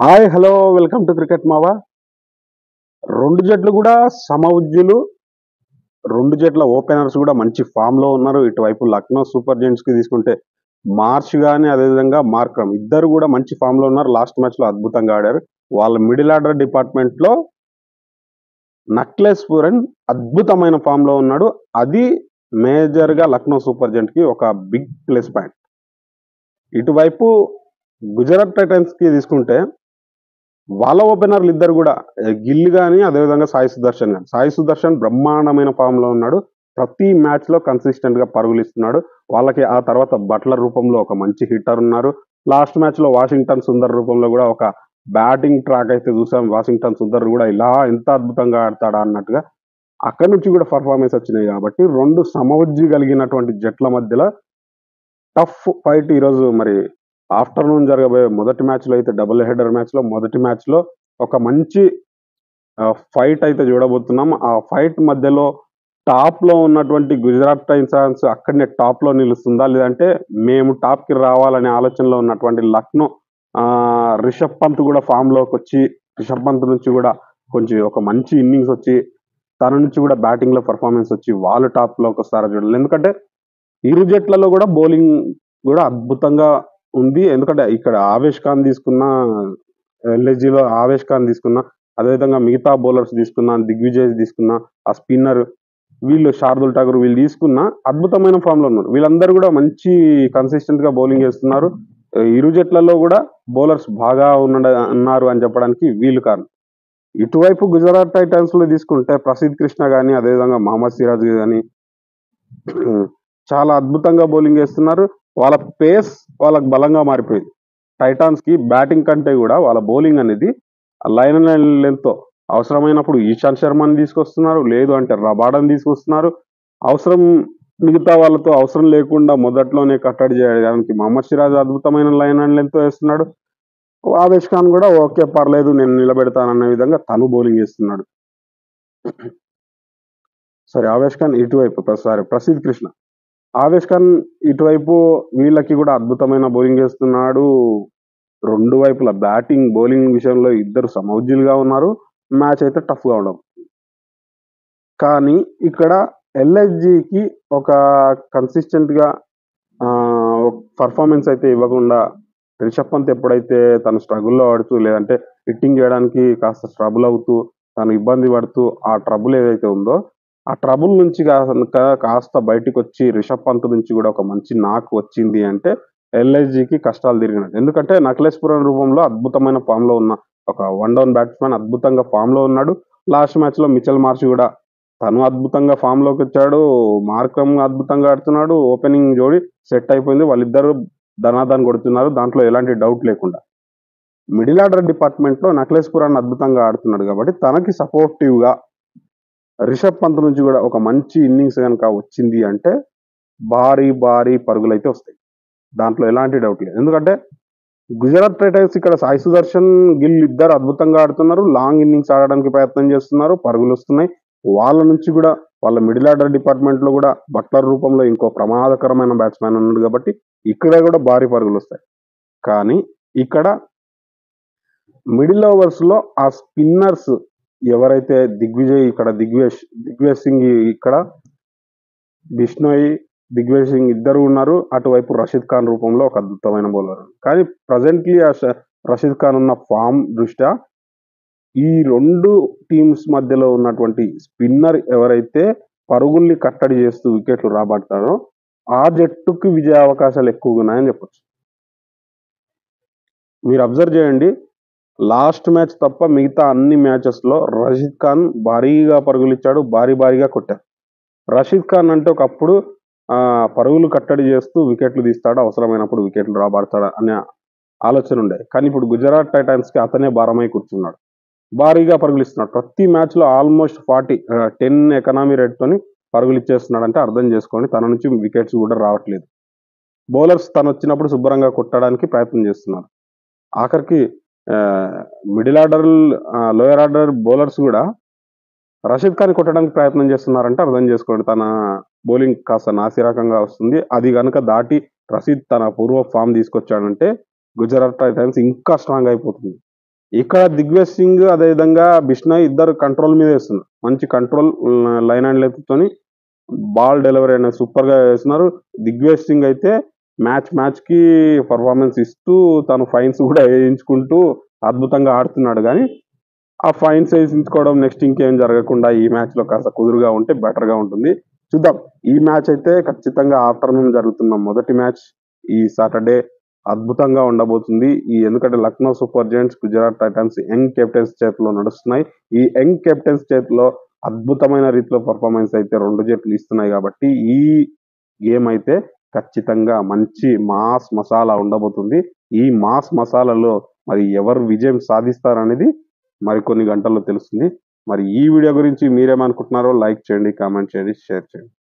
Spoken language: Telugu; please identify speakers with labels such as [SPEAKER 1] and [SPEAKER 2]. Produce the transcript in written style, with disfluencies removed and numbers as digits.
[SPEAKER 1] Hi hello welcome to cricket మావా. రెండు జట్లు కూడా సమఉజ్జులు. రెండు జట్ల ఓపెనర్స్ కూడా మంచి ఫామ్ లో ఉన్నారు. ఇటువైపు లక్నో సూపర్ జెయింట్స్ కి తీసుకుంటే మార్చ్ గానీ అదేవిధంగా మార్క్రమ్ ఇద్దరు కూడా మంచి ఫామ్ లో ఉన్నారు. లాస్ట్ మ్యాచ్ లో అద్భుతంగా ఆడారు. వాళ్ళ మిడిల్ ఆర్డర్ డిపార్ట్మెంట్ లో నక్లేస్పురన్ అద్భుతమైన ఫామ్ లో ఉన్నాడు. అది మేజర్ గా లక్నో సూపర్ జెయింట్ కి ఒక బిగ్ ప్లస్ పాయింట్. ఇటువైపు గుజరాత్ టైటన్స్ కి తీసుకుంటే వాళ్ళ ఓపెనర్లు ఇద్దరు కూడా గిల్ గానీ అదేవిధంగా సాయి సుదర్శన్ బ్రహ్మాండమైన ఫామ్ లో ఉన్నాడు. ప్రతి మ్యాచ్ లో కన్సిస్టెంట్ గా పరుగులు ఇస్తున్నాడు. వాళ్ళకి ఆ తర్వాత బట్లర్ రూపంలో ఒక మంచి హిట్టర్ ఉన్నారు. లాస్ట్ మ్యాచ్ లో వాషింగ్టన్ సుందర్ రూపంలో కూడా ఒక బ్యాటింగ్ ట్రాక్ అయితే చూసాం. వాషింగ్టన్ సుందర్ కూడా ఇలా ఎంత అద్భుతంగా ఆడతాడా అన్నట్టుగా అక్కడి నుంచి కూడా పర్ఫార్మెన్స్ వచ్చినాయి. కాబట్టి రెండు సమవుజ్జి కలిగినటువంటి జట్ల మధ్యలో టఫ్ ఫైట్ ఈరోజు మరి ఆఫ్టర్నూన్ జరగబోయే మొదటి మ్యాచ్ లో అయితే డబుల్ హెడర్ మ్యాచ్ లో మొదటి మ్యాచ్ లో ఒక మంచి ఫైట్ అయితే చూడబోతున్నాం. ఆ ఫైట్ మధ్యలో టాప్ లో ఉన్నటువంటి గుజరాత్ టైటన్స్ అక్కడనే టాప్ లో నిలుస్తుందా, లేదంటే మేము టాప్ కి రావాలనే ఆలోచనలో ఉన్నటువంటి లక్నో రిషబ్ పంత్ కూడా ఫామ్ లోకి వచ్చి రిషబ్ పంత్ నుంచి కూడా కొంచెం ఒక మంచి ఇన్నింగ్స్ వచ్చి తన నుంచి కూడా బ్యాటింగ్ లో పర్ఫార్మెన్స్ వచ్చి వాళ్ళు టాప్ లోకి వస్తారా చూడాలి. ఎందుకంటే ఇరు జట్లలో కూడా బౌలింగ్ కూడా అద్భుతంగా ఉంది. ఎందుకంటే ఇక్కడ ఆవేష్ ఖాన్ తీసుకున్న, ఎల్ఎస్జీలో ఆవేష్ ఖాన్ తీసుకున్న, అదేవిధంగా మిగతా బౌలర్స్ తీసుకున్న, దిగ్విజయ్ తీసుకున్న, ఆ స్పిన్నర్ వీళ్ళు శార్దుల్ ఠాకూర్ వీళ్ళు తీసుకున్న అద్భుతమైన ఫామ్ లో ఉన్నారు. వీళ్ళందరూ కూడా మంచి కన్సిస్టెంట్ గా బౌలింగ్ చేస్తున్నారు. ఇరు జట్లలో కూడా బౌలర్స్ బాగా ఉన్నారు అని చెప్పడానికి వీళ్ళు కారణం. ఇటువైపు గుజరాత్ టైటన్స్ లో తీసుకుంటే ప్రసిద్ధ్ కృష్ణ గానీ అదేవిధంగా మహమ్మద్ సిరాజ్ గానీ చాలా అద్భుతంగా బౌలింగ్ చేస్తున్నారు. వాళ్ళ పేస్ వాళ్ళకి బలంగా మారిపోయింది. టైటాన్స్ కి బ్యాటింగ్ కంటే కూడా వాళ్ళ బౌలింగ్ అనేది లైన్ అండ్ లెంత్ తో అవసరమైనప్పుడు ఈశాంత్ శర్మని తీసుకొస్తున్నారు, లేదు అంటే రబాడాని తీసుకొస్తున్నారు. అవసరం మిగతా వాళ్ళతో అవసరం లేకుండా మొదట్లోనే కట్టడి చేయడానికి మహమ్మద్ సిరాజ్ అద్భుతమైన లైన్ అండ్ లెంత్ వేస్తున్నాడు. ఆవేష్ ఖాన్ కూడా ఓకే పర్లేదు నేను నిలబెడతానన్న విధంగా తను బౌలింగ్ చేస్తున్నాడు. సరే ఆవేష్ ఖాన్ ఇటువైపు ప్రసిద్ధ్ కృష్ణ, ఆవేష్ ఖాన్ ఇటువైపు వీళ్ళకి కూడా అద్భుతమైన బౌలింగ్ చేస్తున్నాడు. రెండు వైపుల బ్యాటింగ్ బౌలింగ్ విషయంలో ఇద్దరు సమౌజ్జులుగా ఉన్నారు. మ్యాచ్ అయితే టఫ్ గా ఉండడం. కానీ ఇక్కడ ఎల్ఎస్జికి ఒక కన్సిస్టెంట్ గా పర్ఫార్మెన్స్ అయితే ఇవ్వకుండా రిషబ్ పంత్ ఎప్పుడైతే తను స్ట్రగుల్లో పడుతూ లేదంటే హిట్టింగ్ చేయడానికి కాస్త స్ట్రగుల్ అవుతూ తను ఇబ్బంది పడుతూ ఆ ట్రబుల్ ఏదైతే ఉందో ఆ ట్రబుల్ నుంచి కాస్త బయటకు వచ్చి రిషబ్ పంత్ నుంచి కూడా ఒక మంచి నాక్ వచ్చింది అంటే ఎల్ఐజికి కష్టాలు తిరిగినట్టు. ఎందుకంటే నక్లేస్పురం రూపంలో అద్భుతమైన ఫామ్ లో ఉన్న ఒక వన్ డౌన్ బ్యాట్స్మెన్ అద్భుతంగా ఫామ్ లో ఉన్నాడు. లాస్ట్ మ్యాచ్ లో మిచెల్ మార్ష్ కూడా తను అద్భుతంగా ఫామ్ లోకి వచ్చాడు. మార్క్రమ్ అద్భుతంగా ఆడుతున్నాడు. ఓపెనింగ్ జోడి సెట్ అయిపోయింది. వాళ్ళిద్దరు ధనాదాన్ని కొడుతున్నారు, దాంట్లో ఎలాంటి డౌట్ లేకుండా. మిడిల్ ఆర్డర్ డిపార్ట్మెంట్ లో నక్లేస్పురాన్ని అద్భుతంగా ఆడుతున్నాడు కాబట్టి తనకి సపోర్టివ్ గా రిషబ్ పంత్ నుంచి కూడా ఒక మంచి ఇన్నింగ్స్ కనుక వచ్చింది అంటే భారీ పరుగులు అయితే వస్తాయి. దాంట్లో ఎలాంటి డౌట్ లేదు. ఎందుకంటే గుజరాత్ టైటన్స్ ఇక్కడ సాయి సుదర్శన్ గిల్ ఇద్దరు అద్భుతంగా ఆడుతున్నారు. లాంగ్ ఇన్నింగ్స్ ఆడడానికి ప్రయత్నం చేస్తున్నారు. పరుగులు వస్తున్నాయి. వాళ్ళ నుంచి కూడా వాళ్ళ మిడిల్ ఆర్డర్ డిపార్ట్మెంట్ లో కూడా బట్లర్ రూపంలో ఇంకో ప్రమాదకరమైన బ్యాట్స్మెన్ ఉన్నాడు కాబట్టి ఇక్కడ కూడా భారీ పరుగులు వస్తాయి. కానీ ఇక్కడ మిడిల్ ఓవర్స్ లో ఆ స్పిన్నర్స్ ఎవరైతే దిగ్విజయ్ సింగ్ ఇక్కడ బిష్నోయ్ దిగ్విజయ్ సింగ్ ఇద్దరు ఉన్నారు. అటువైపు రషీద్ ఖాన్ రూపంలో ఒక అద్భుతమైన బౌలర్. కానీ ప్రజెంట్లీ రషీద్ ఖాన్ ఉన్న ఫామ్ దృష్ట్యా ఈ రెండు టీమ్స్ మధ్యలో ఉన్నటువంటి స్పిన్నర్ ఎవరైతే పరుగుల్ని కట్టడి చేస్తూ వికెట్లు రాబడతారో ఆ జట్టుకి విజయ అవకాశాలు ఎక్కువగా ఉన్నాయని చెప్పొచ్చు. మీరు అబ్జర్వ్ చేయండి, లాస్ట్ మ్యాచ్ తప్ప మిగతా అన్ని మ్యాచెస్ లో రషీద్ ఖాన్ భారీగా పరుగులు ఇచ్చాడు, భారీగా కొట్టారు. రషీద్ ఖాన్ అంటే ఒకప్పుడు పరుగులు కట్టడి చేస్తూ వికెట్లు తీస్తాడు, అవసరమైనప్పుడు వికెట్లు రాబడతాడు అనే ఆలోచన ఉండే. కానీ ఇప్పుడు గుజరాత్ టైటన్స్ కి అతనే భారమై కూర్చున్నాడు. భారీగా పరుగులు ఇస్తున్నాడు. ప్రతి మ్యాచ్ లో ఆల్మోస్ట్ 10 ఎకనామీ రేట్ తోని పరుగులు ఇచ్చేస్తున్నాడు. అంటే అర్థం చేసుకోండి, తన నుంచి వికెట్స్ కూడా రావట్లేదు. బౌలర్స్ తను వచ్చినప్పుడు శుభ్రంగా కొట్టడానికి ప్రయత్నం చేస్తున్నారు. ఆఖరికి middle order lower order bowlers కూడా రషీద్ ఖాన్ కొట్టడానికి ప్రయత్నం చేస్తున్నారంటే అర్థం చేసుకోండి, తన బౌలింగ్ కాస్త నాసిరకంగా వస్తుంది. అది కనుక దాటి రషీద్ తన పూర్వ ఫామ్ తీసుకొచ్చాడంటే గుజరాత్ టైటన్స్ ఇంకా స్ట్రాంగ్ అయిపోతుంది. ఇక్కడ దిగ్విజయ్ సింగ్ అదేవిధంగా బిష్నాయ్ ఇద్దరు కంట్రోల్ మీద వేస్తున్నారు. మంచి control line and length ball delivery అనేది సూపర్ గా వేస్తున్నారు. దిగ్విజయ్ సింగ్ అయితే మ్యాచ్ కి పర్ఫార్మెన్స్ ఇస్తూ తను ఫైన్స్ కూడా వేయించుకుంటూ అద్భుతంగా ఆడుతున్నాడు. కానీ ఆ ఫైన్స్ వేయించుకోవడం నెక్స్ట్ ఇంకేం జరగకుండా ఈ మ్యాచ్ లో కాస్త కుదురుగా ఉంటే బెటర్ గా ఉంటుంది. చూద్దాం. ఈ మ్యాచ్ అయితే ఖచ్చితంగా ఆఫ్టర్నూన్ జరుగుతున్న మొదటి మ్యాచ్ ఈ సాటర్డే అద్భుతంగా ఉండబోతుంది. ఎందుకంటే Lucknow super giants, Gujarat Titans young captains చేతిలో నడుస్తున్నాయి. ఈ యంగ్ కెప్టెన్స్ చేతిలో అద్భుతమైన రీతిలో పర్ఫార్మెన్స్ అయితే రెండు జట్లు ఇస్తున్నాయి కాబట్టి ఈ గేమ్ అయితే ఖచ్చితంగా మంచి మాస్ మసాలా ఉండబోతుంది. ఈ మాస్ మసాలాలో మరి ఎవరు విజయం సాధిస్తారనేది మరికొన్ని గంటల్లో తెలుస్తుంది. మరి ఈ వీడియో గురించి మీరేమనుకుంటున్నారో లైక్ చేయండి, కామెంట్ చేయండి, షేర్ చేయండి.